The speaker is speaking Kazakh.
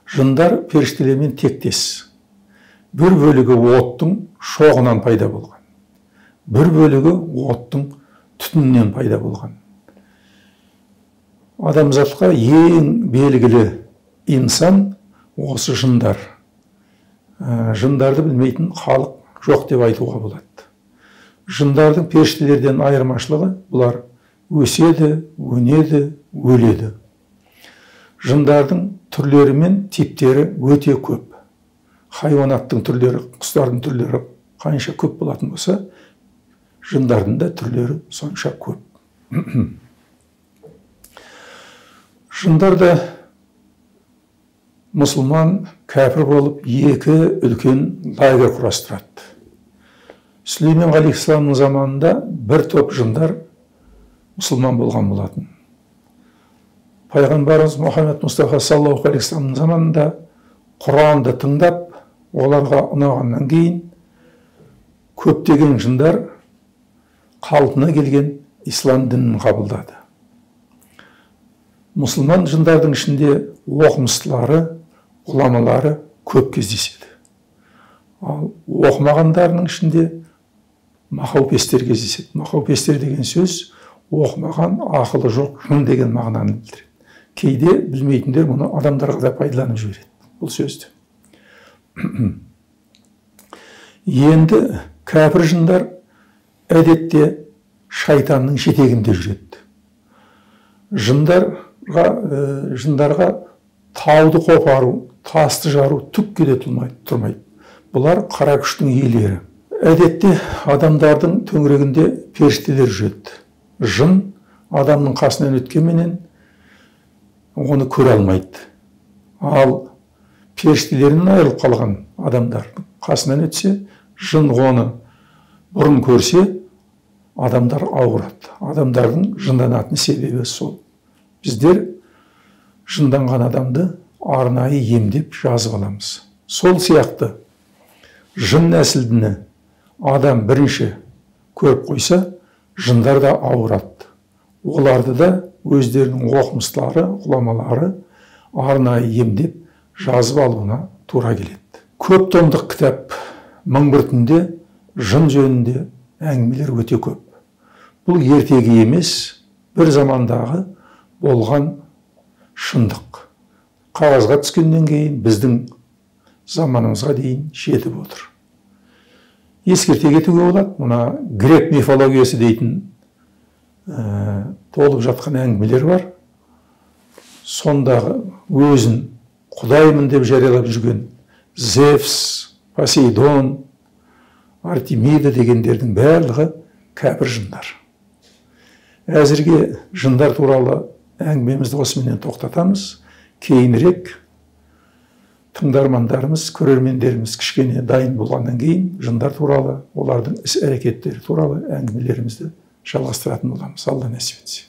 Жындар періштелермен тектес. Бір бөлігі оттың шоғынан пайда болған. Бір бөлігі оттың түтінінен пайда болған. Адамзатқа ең белгілі инсан осы жындар. Жындарды білмейтін халық жоқ деп айтуға болады. Жындардың періштелерден айырмашылығы бұлар өседі, өнеді, өледі. Жындардың түрлері мен типтері өте көп. Хайуанаттың түрлері, құстардың түрлері қанша көп болатын болса, жындардың да түрлері сонша көп. Жындар да мұсылман, кәпір болып екі үлкен лагерь құрастырады. Сүлеймен алейхиссаламның заманында бір топ жындар мұсылман болған болатын. Пайғамбарымыз Мұхаммед Мұстафа саллаллаху алейхи вассаламның заманында Құранды тыңдап, оларға ұнағаннан кейін көптеген жындар қалпына келген ислам дінін қабылдады. Мұсылман жындардың ішінде оқымыстылары, ғұламалары көп кездеседі. Ал оқымағандарының ішінде махаупестер кездеседі. Махаупестер деген сөз оқымаған, ақылы жоқ жын деген мағынаны білдіреді. Кейде білмейтіндер мұны адамдарға да пайдаланып жібереді бұл сөзді. Енді кәпір жындар әдетте шайтанның жетегінде жүреді. Жындарға тауды қопару, тасты жару түкке де тұрмайды. Бұлар қара күштің иелері. Әдетте адамдардың төңірегінде періштелер жүреді. Жын адамның қасынан өткенменен оны көре алмайды. Ал періштелерінен айырылып қалған адамдардың қасынан өтсе, жын оны бұрын көрсе, адамдар ауырады. Адамдардың жынданатын себебі сол. Біздер жынданған адамды арнайы емдеп жазып аламыз. Сол сияқты жын нәсілдіні адам бірінші көріп қойса, жындар да ауырады. Оларды да өздерінің оқымыстылары, ғұламалары арнайы емдеп жазып алуына тура келеді. Көп томдық кітап мың бір түнде жын жөнінде әңгімелер өте көп. Бұл ертегі емес, бір замандағы болған шындық. Қағазға түскеннен кейін біздің заманымызға дейін жетіп отыр. Ескерте кетуге болады, мұна грек мифологиясы дейтін толып жатқан әңгімелер бар. Сондағы өзін құдаймын деп жариялап жүрген Зевс, Посейдон, Артемида дегендердің барлығы кәпір жындар. Әзірге жындар туралы әңгімемізді осыменен тоқтатамыз. Кейінірек тыңдармандарымыз, көрермендеріміз кішкене дайын болғаннан кейін жындар туралы, олардың іс әрекеттері туралы әңгімелерімізді жалғастыратын боламыз. Алла нәсіп етсе.